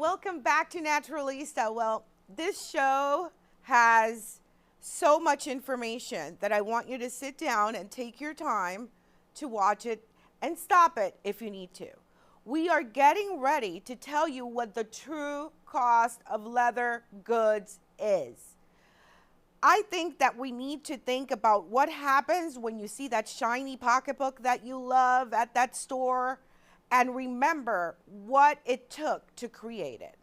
welcome back to Naturalista. Well, this show has so much information that I want you to sit down and take your time to watch it and stop it if you need to. We are getting ready to tell you what the true cost of leather goods is. I think that we need to think about what happens when you see that shiny pocketbook that you love at that store, and remember what it took to create it.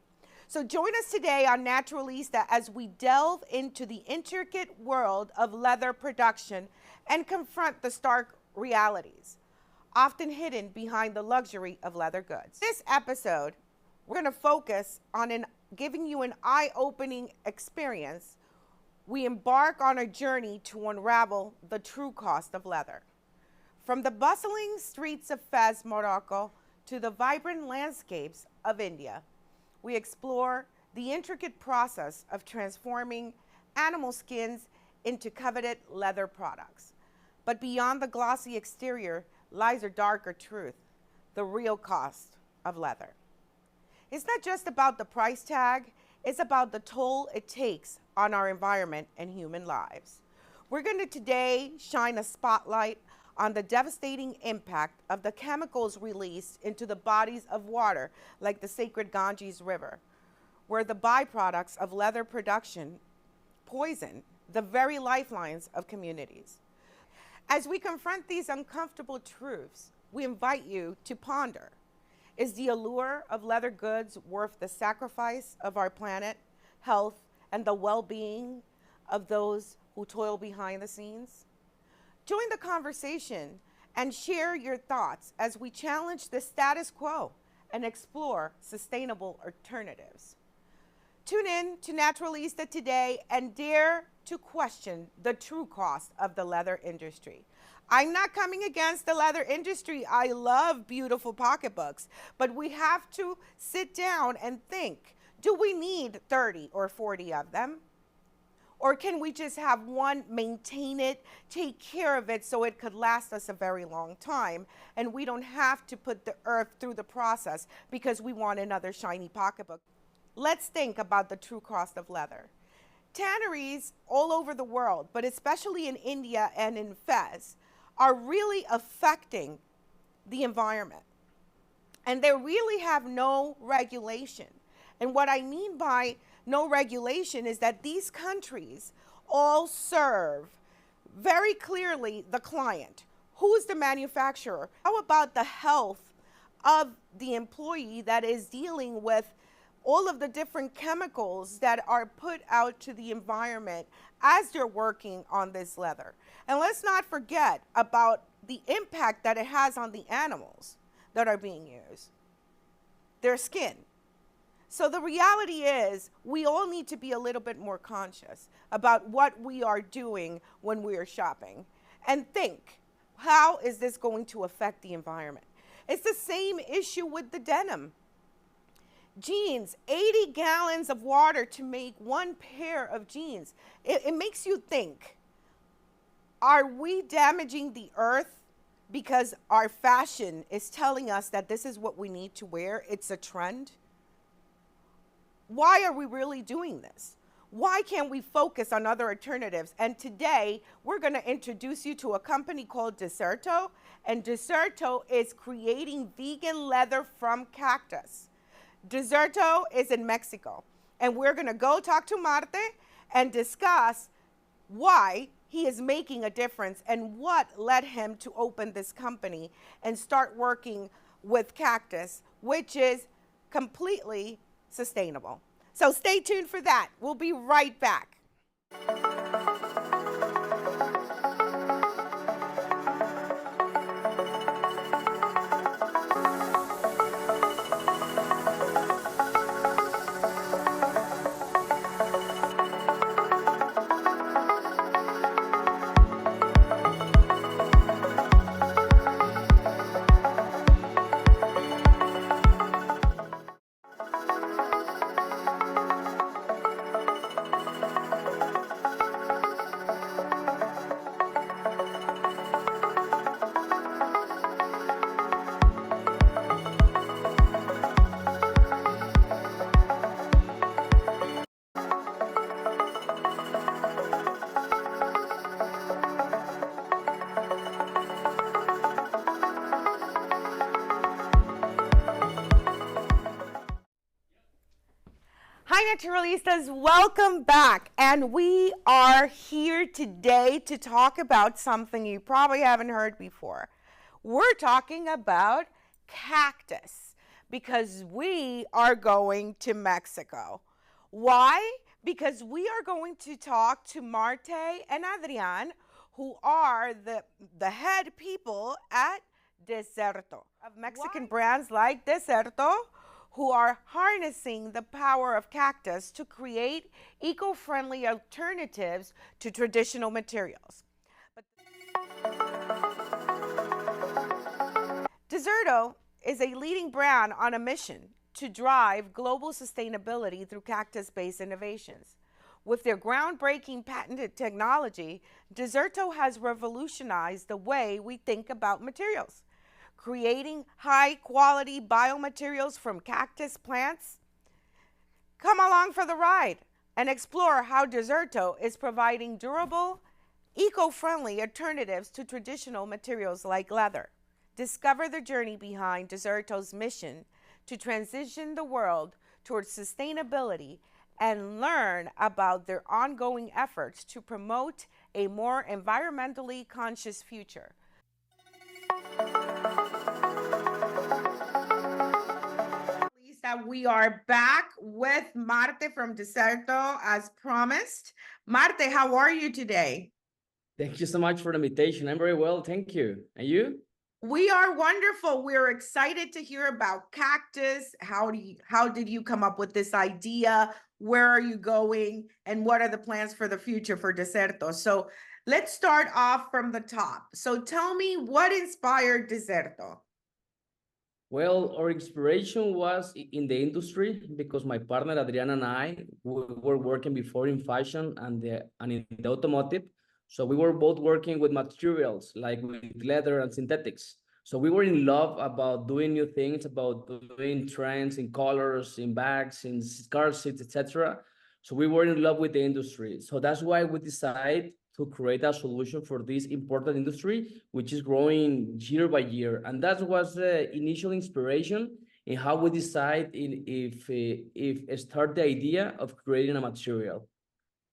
So join us today on Naturalista as we delve into the intricate world of leather production and confront the stark realities, often hidden behind the luxury of leather goods. This episode, we're going to focus on giving you an eye-opening experience. We embark on a journey to unravel the true cost of leather. From the bustling streets of Fez, Morocco, to the vibrant landscapes of India, we explore the intricate process of transforming animal skins into coveted leather products. But beyond the glossy exterior lies a darker truth, the real cost of leather. It's not just about the price tag, it's about the toll it takes on our environment and human lives. We're going to today shine a spotlight on the devastating impact of the chemicals released into the bodies of water like the sacred Ganges River, where the byproducts of leather production poison the very lifelines of communities. As we confront these uncomfortable truths, we invite you to ponder: is the allure of leather goods worth the sacrifice of our planet, health, and the well-being of those who toil behind the scenes? Join the conversation and share your thoughts as we challenge the status quo and explore sustainable alternatives. Tune in to Naturalista today and dare to question the true cost of the leather industry. I'm not coming against the leather industry. I love beautiful pocketbooks, but we have to sit down and think, do we need 30 or 40 of them? Or can we just have one, maintain it, take care of it so it could last us a very long time, and we don't have to put the earth through the process because we want another shiny pocketbook? Let's think about the true cost of leather. Tanneries all over the world, but especially in India and in Fez, are really affecting the environment. And they really have no regulation. And what I mean by no regulation is that these countries all serve very clearly the client. Who is the manufacturer? How about the health of the employee that is dealing with all of the different chemicals that are put out to the environment as they're working on this leather? And let's not forget about the impact that it has on the animals that are being used, their skin. So the reality is we all need to be a little bit more conscious about what we are doing when we are shopping and think, how is this going to affect the environment? It's the same issue with the denim. Jeans, 80 gallons of water to make one pair of jeans. It makes you think, are we damaging the earth because our fashion is telling us that this is what we need to wear? It's a trend. Why are we really doing this? Why can't we focus on other alternatives? And today, we're going to introduce you to a company called Desserto. And Desserto is creating vegan leather from cactus. Desserto is in Mexico. And we're going to go talk to Marte and discuss why he is making a difference and what led him to open this company and start working with cactus, which is completely sustainable. So stay tuned for that. We'll be right back. Hi, Naturalistas. Welcome back. And we are here today to talk about something you probably haven't heard before. We're talking about cactus because we are going to Mexico. Why? Because we are going to talk to Marte and Adrian, who are the head people at Desserto, of Mexican brands like Desserto, who are harnessing the power of cactus to create eco-friendly alternatives to traditional materials. Desserto is a leading brand on a mission to drive global sustainability through cactus-based innovations. With their groundbreaking patented technology, Desserto has revolutionized the way we think about materials, creating high-quality biomaterials from cactus plants. Come along for the ride and explore how Desserto is providing durable, eco-friendly alternatives to traditional materials like leather. Discover the journey behind Desserto's mission to transition the world towards sustainability and learn about their ongoing efforts to promote a more environmentally conscious future. We are back with Marte from Desserto as promised. Marte, how are you today? Thank you so much for the invitation. I'm very well, thank you. And you? We are wonderful. We're excited to hear about cactus. How did you come up with this idea? Where are you going? And what are the plans for the future for Desserto? So let's start off from the top. So tell me, what inspired Desserto? Well, our inspiration was in the industry because my partner Adriana and I were working before in fashion and in the automotive. So we were both working with materials like with leather and synthetics. So we were in love about doing new things, about doing trends in colors, in bags, in car seats, etc. So we were in love with the industry. So that's why we decided to create a solution for this important industry, which is growing year by year. And that was the initial inspiration in how we decide if start the idea of creating a material.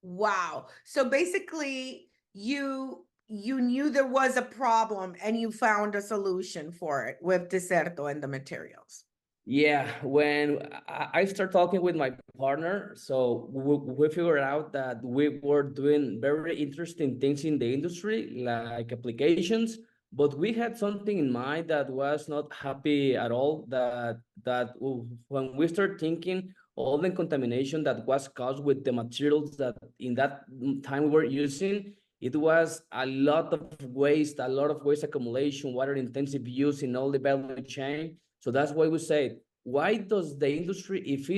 Wow. So basically, you knew there was a problem and you found a solution for it with Desserto and the materials. Yeah, when I start talking with my partner, so we figured out that we were doing very interesting things in the industry, like applications, but we had something in mind that was not happy at all. When we start thinking all the contamination that was caused with the materials that in that time we were using, it was a lot of waste accumulation, water intensive use in all the value chain. So that's why we say, why does the industry, if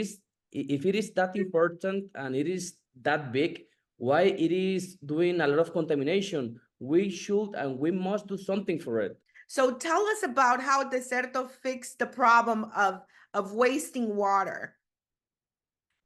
it is that important and it is that big, why it is doing a lot of contamination? We should and we must do something for it. So tell us about how Desserto fixed the problem of wasting water.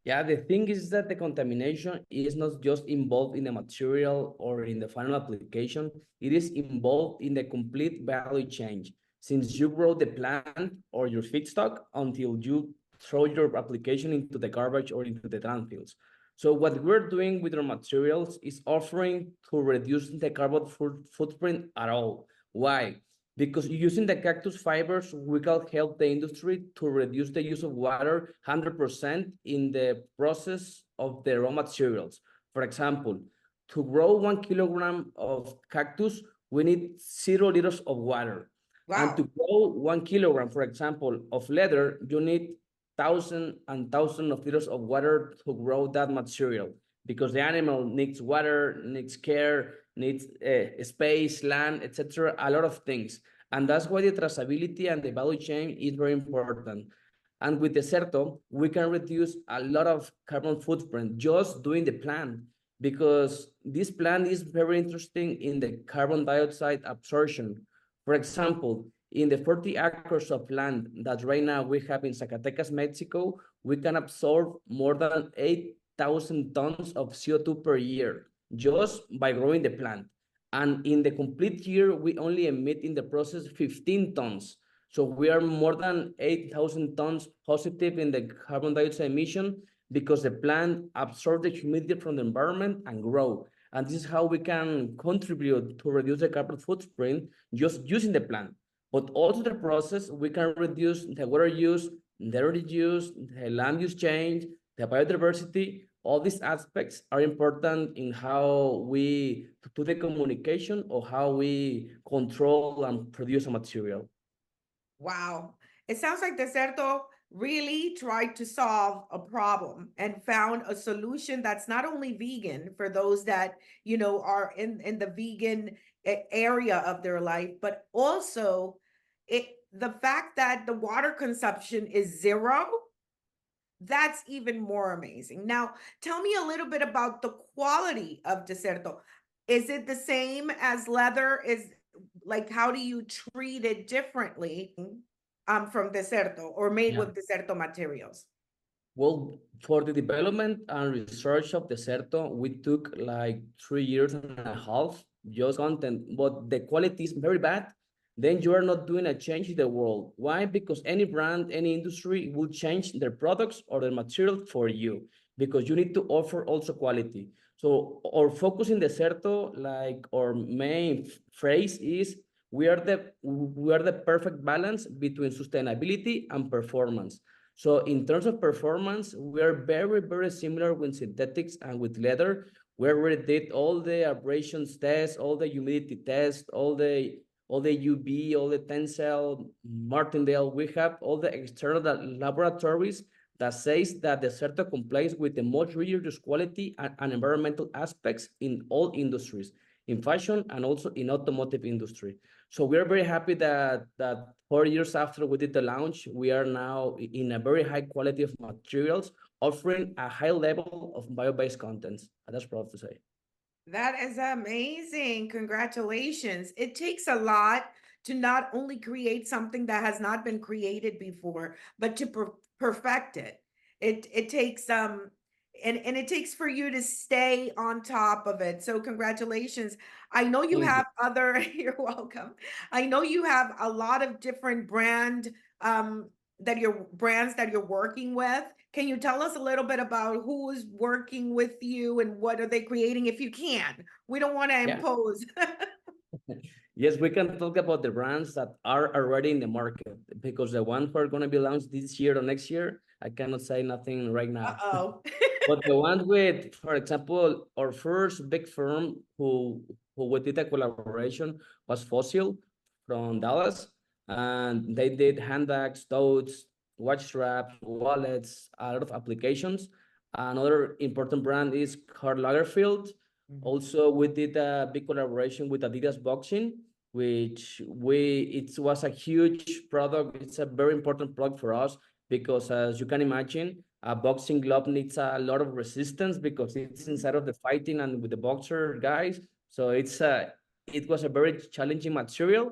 Yeah, the thing is that the contamination is not just involved in the material or in the final application, it is involved in the complete value chain. Since you grow the plant or your feedstock until you throw your application into the garbage or into the landfills. So what we're doing with our materials is offering to reduce the carbon footprint at all. Why? Because using the cactus fibers, we can help the industry to reduce the use of water 100% in the process of the raw materials. For example, to grow 1 kilogram of cactus, we need 0 liters of water. Wow. And to grow 1 kilogram, for example, of leather, you need thousand and thousand of liters of water to grow that material because the animal needs water, needs care, needs space, land, etc., a lot of things. And that's why the traceability and the value chain is very important. And with Desserto, we can reduce a lot of carbon footprint just doing the plant because this plant is very interesting in the carbon dioxide absorption. For example, in the 40 acres of land that right now we have in Zacatecas, Mexico, we can absorb more than 8,000 tons of CO2 per year just by growing the plant. And in the complete year, we only emit in the process 15 tons. So we are more than 8,000 tons positive in the carbon dioxide emission because the plant absorbs the humidity from the environment and grow. And this is how we can contribute to reduce the carbon footprint just using the plant. But also the process, we can reduce the water use, the energy use, the land use change, the biodiversity. All these aspects are important in how we do the communication or how we control and produce a material. Wow. It sounds like Desserto really tried to solve a problem and found a solution that's not only vegan for those that, are in the vegan area of their life, but also the fact that the water consumption is zero, that's even more amazing. Now, tell me a little bit about the quality of Desserto. Is it the same as leather? Is like how do you treat it differently from Desserto or made Yeah. with Desserto materials? Well, for the development and research of Desserto, we took like 3 years and a half just content, but the quality is very bad. Then you are not doing a change in the world. Why? Because any brand, any industry will change their products or their material for you because you need to offer also quality. So our focus in Desserto, like our main phrase is we are the perfect balance between sustainability and performance. So in terms of performance, we are very, very similar with synthetics and with leather. We already did all the abrasions tests, all the humidity tests, all the UV, all the tensile, Martindale. We have all the external laboratories that says that the Desserto complies with the most rigorous quality and environmental aspects in all industries, in fashion and also in automotive industry. So we are very happy that 4 years after we did the launch, we are now in a very high quality of materials, offering a high level of bio-based contents. That's proud to say. That is amazing. Congratulations. It takes a lot to not only create something that has not been created before, but to perfect it. It takes and it takes for you to stay on top of it. So congratulations. I know you Thank you. have other, you're welcome. I know you have a lot of different brands that you're working with. Can you tell us a little bit about who is working with you and what are they creating if you can? We don't want to Yeah. impose. Yes, we can talk about the brands that are already in the market because the ones who are going to be launched this year or next year, I cannot say nothing right now. Uh-oh. But the ones with, for example, our first big firm who we did a collaboration was Fossil from Dallas, and they did handbags, totes, watch straps, wallets, a lot of applications. Another important brand is Karl Lagerfeld. Also, we did a big collaboration with Adidas Boxing, which it was a huge product. It's a very important product for us because, as you can imagine, a boxing glove needs a lot of resistance because it's inside of the fighting and with the boxer guys. So it was a very challenging material.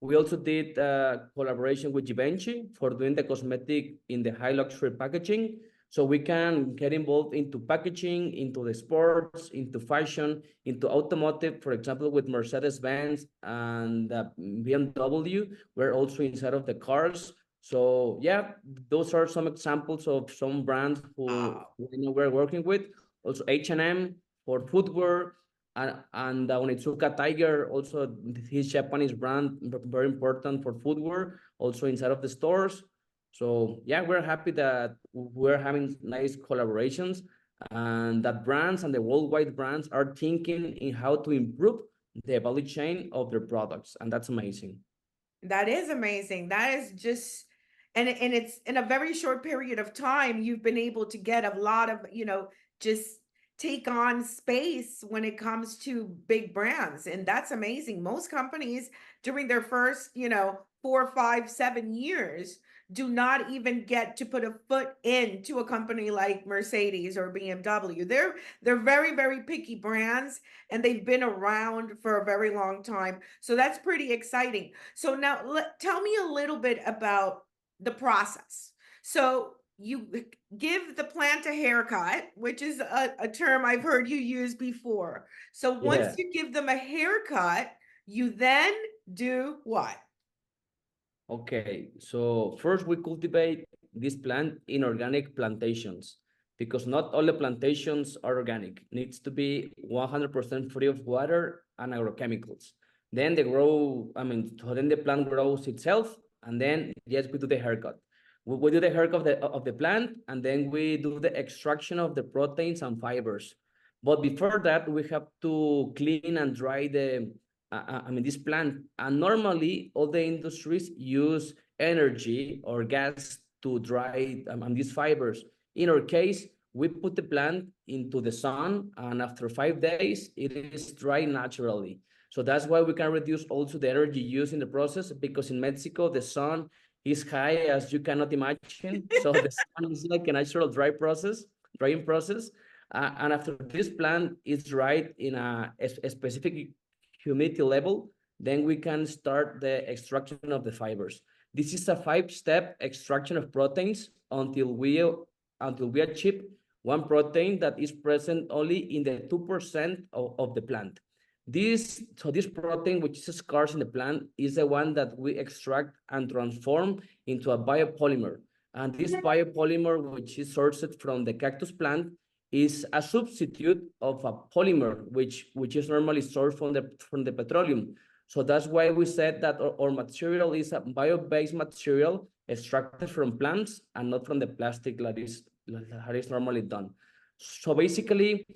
We also did a collaboration with Givenchy for doing the cosmetic in the high luxury packaging. So we can get involved into packaging, into the sports, into fashion, into automotive, for example, with Mercedes-Benz and BMW. We're also inside of the cars. So yeah, those are some examples of some brands who Oh, we're working with. Also H&M for footwear, and Onitsuka Tiger, also his Japanese brand, very important for footwear, also inside of the stores. So yeah, we're happy that we're having nice collaborations and that brands and the worldwide brands are thinking in how to improve the value chain of their products. And that's amazing. that is amazing. That is just and it's in a very short period of time you've been able to get a lot of, just take on space when it comes to big brands. And that's amazing. Most companies during their first, 4, 5, 7 years do not even get to put a foot into a company like Mercedes or BMW. They're very, very picky brands and they've been around for a very long time. So that's pretty exciting. So now tell me a little bit about the process. So you give the plant a haircut, which is a term I've heard you use before. So once Yeah. you give them a haircut, you then do what? Okay. So first we cultivate this plant in organic plantations. because not all the plantations are organic. It needs to be 100% free of water and agrochemicals. Then they grow, so then the plant grows itself, and then yes, we do the haircut. We do the haircut of the plant, and then we do the extraction of the proteins and fibers. But before that, we have to clean and dry this plant. And normally, all the industries use energy or gas to dry these fibers. In our case, we put the plant into the sun, and after 5 days, it is dry naturally. So that's why we can reduce also the energy used in the process, because in Mexico, the sun is high as you cannot imagine. So the sun is like a natural drying process. And after this plant is dried in a specific humidity level, then we can start the extraction of the fibers. This is a 5-step extraction of proteins until we achieve one protein that is present only in the 2% of the plant. This protein, which is scarce in the plant, is the one that we extract and transform into a biopolymer. And this biopolymer, which is sourced from the cactus plant, is a substitute of a polymer, which is normally sourced from the petroleum. So that's why we said that our material is a bio-based material extracted from plants and not from the plastic that is normally done. So basically,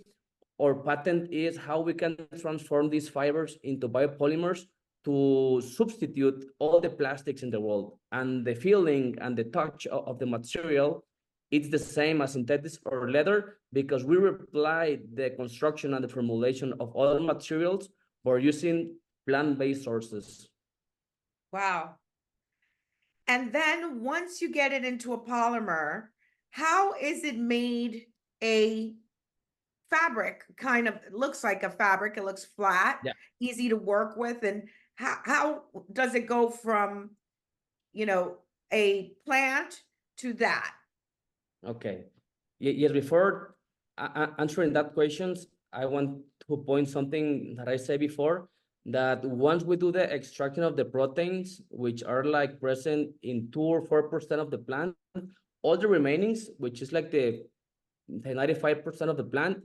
our patent is how we can transform these fibers into biopolymers to substitute all the plastics in the world. And the feeling and the touch of the material, it's the same as synthetic or leather, because we reply the construction and the formulation of other materials for using plant-based sources. Wow. And then once you get it into a polymer, how is it made a fabric? Kind of, it looks like a fabric. It looks flat, Yeah. easy to work with. And how does it go from, a plant to that? Okay. Yes, before answering that questions, I want to point something that I said before, that once we do the extraction of the proteins, which are like present in 2 or 4% of the plant, all the remainings, which is like the 95% of the plant,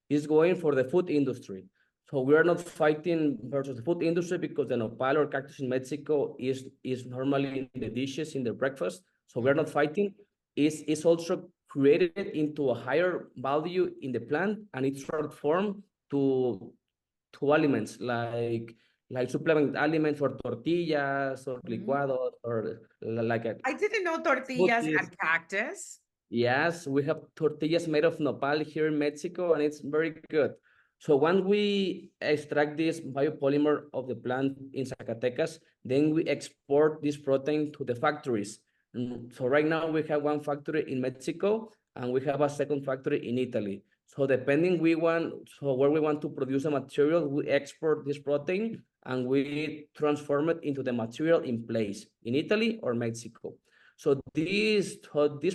is going for the food industry. So we are not fighting versus the food industry, because the nopal or cactus in Mexico is normally in the dishes in the breakfast. So we're not fighting. It's also created into a higher value in the plant, and it's transformed to aliments like supplement aliments for tortillas or licuados or like a I didn't know tortillas smoothies. had cactus. Yes, we have tortillas made of nopal here in Mexico, and it's very good. So once we extract this biopolymer of the plant in Zacatecas, then we export this protein to the factories. So right now we have one factory in Mexico, and we have a second factory in Italy. So depending where we want to produce a material, we export this protein and we transform it into the material in place in Italy or Mexico. So this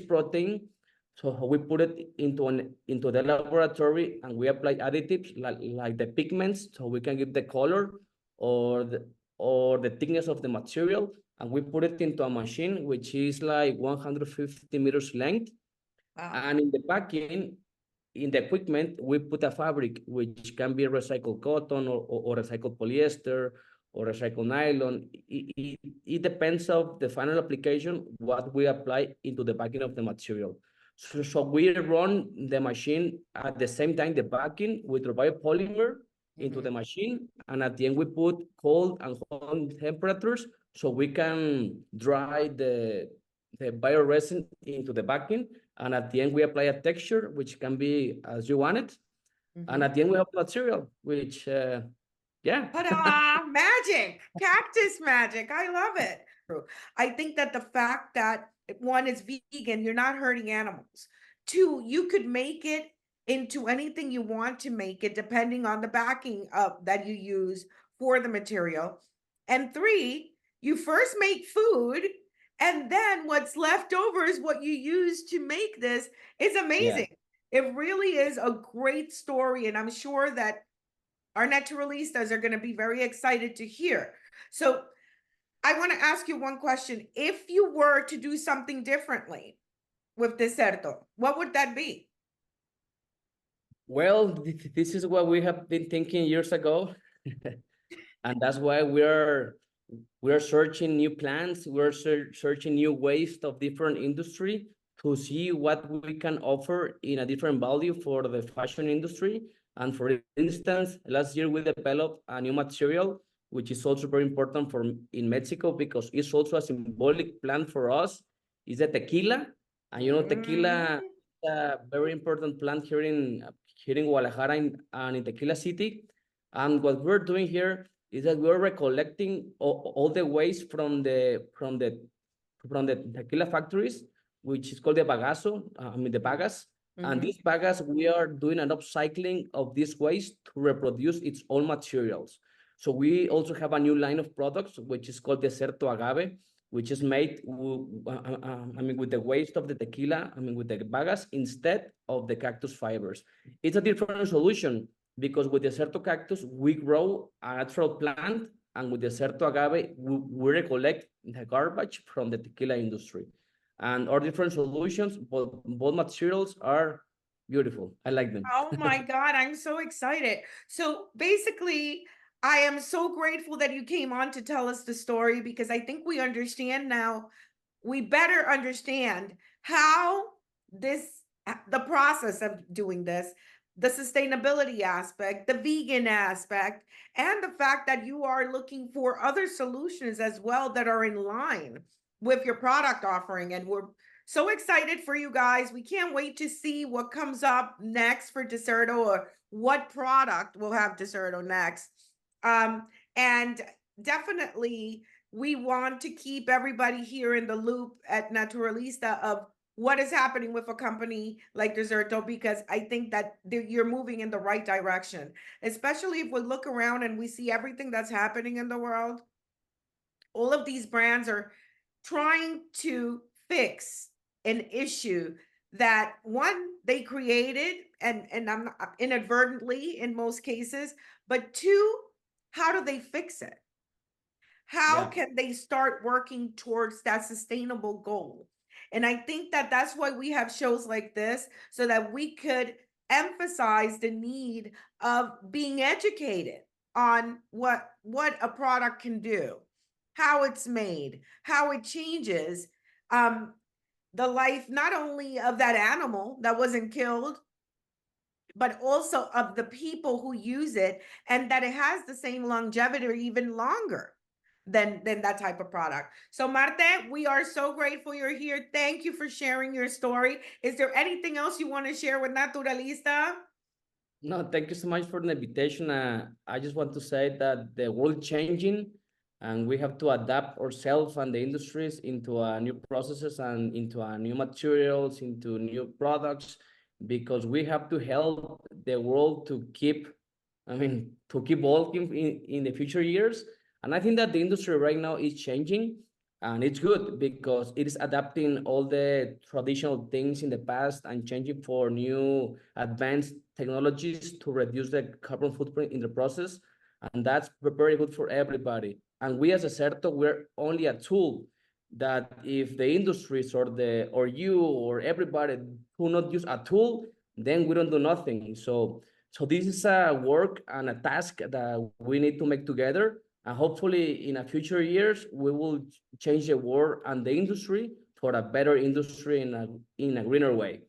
protein, so we put it into the laboratory, and we apply additives like the pigments, so we can give the color or the thickness of the material, and we put it into a machine which is like 150 meters length. Wow. And in the packing, in the equipment, we put a fabric which can be recycled cotton or recycled polyester or recycled nylon. It depends of the final application, what we apply into the backing of the material. So we run the machine at the same time, the backing with the biopolymer into the machine, and at the end we put cold and hot temperatures so we can dry the bioresin into the backing, and at the end we apply a texture which can be as you want it, and at the end we have material which yeah. Ta-da! Magic, cactus magic. I love it. I think that the fact that one is vegan, you're not hurting animals. Two, you could make it into anything you want to make it, depending on the backing that you use for the material. And three, you first make food, and then what's left over is what you use to make this. Is amazing. It really is a great story, and I'm sure that our naturalistas are going to be very excited to hear. So I want to ask you one question. If you were to do something differently with Desserto, what would that be? Well, this is what we have been thinking years ago, and that's why we're searching new plans. We're searching new ways of different industry to see what we can offer in a different value for the fashion industry. And for instance, last year we developed a new material, which is also very important for in Mexico because it's also a symbolic plant for us. Is the tequila, and tequila Mhm. is a very important plant here in Guadalajara and in Tequila City. And what we're doing here is that we're recollecting all the waste from the tequila factories, which is called the bagazo, the bagas. And Mhm. these bagas, we are doing an upcycling of this waste to reproduce its own materials. So we also have a new line of products, which is called Desserto agave, which is made, with the waste of the tequila, with the bagas instead of the cactus fibers. It's a different solution because with Desserto cactus, we grow a natural plant, and with Desserto agave, we recollect the garbage from the tequila industry. And our different solutions, both materials are beautiful. I like them. Oh my God, I'm so excited. So basically, I am so grateful that you came on to tell us the story because I think we understand now, we better understand how this, the process of doing this, the sustainability aspect, the vegan aspect, and the fact that you are looking for other solutions as well that are in line with your product offering. And we're so excited for you guys. We can't wait to see what comes up next for Desserto or what product will have Desserto next. And definitely, we want to keep everybody here in the loop at Naturalista of what is happening with a company like Desserto because I think that you're moving in the right direction, especially if we look around and we see everything that's happening in the world. All of these brands are trying to fix an issue that one they created and I'm not, inadvertently in most cases, but two, how do they fix it? How Yeah. can they start working towards that sustainable goal? And I think that that's why we have shows like this so that we could emphasize the need of being educated on what a product can do, how it's made, how it changes um the life not only of that animal that wasn't killed, but also of the people who use it, and that it has the same longevity or even longer than that type of product. So Marte, we are so grateful you're here. Thank you for sharing your story. Is there anything else you want to share with Naturalista? No, thank you so much for the invitation. I just want to say that the world is changing, and we have to adapt ourselves and the industries into new processes and into new materials, into new products, because we have to help the world to keep, to keep working in the future years. And I think that the industry right now is changing, and it's good because it is adapting all the traditional things in the past and changing for new advanced technologies to reduce the carbon footprint in the process. And that's very good for everybody. And we as a sector, we're only a tool that if the industries or you or everybody do not use a tool, then we don't do nothing. So this is a work and a task that we need to make together. And hopefully in a future years, we will change the world and the industry for a better industry in a greener way.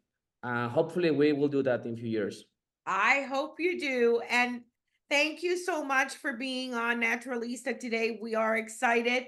Hopefully we will do that in a few years. I hope you do. And thank you so much for being on Naturalista today. We are excited.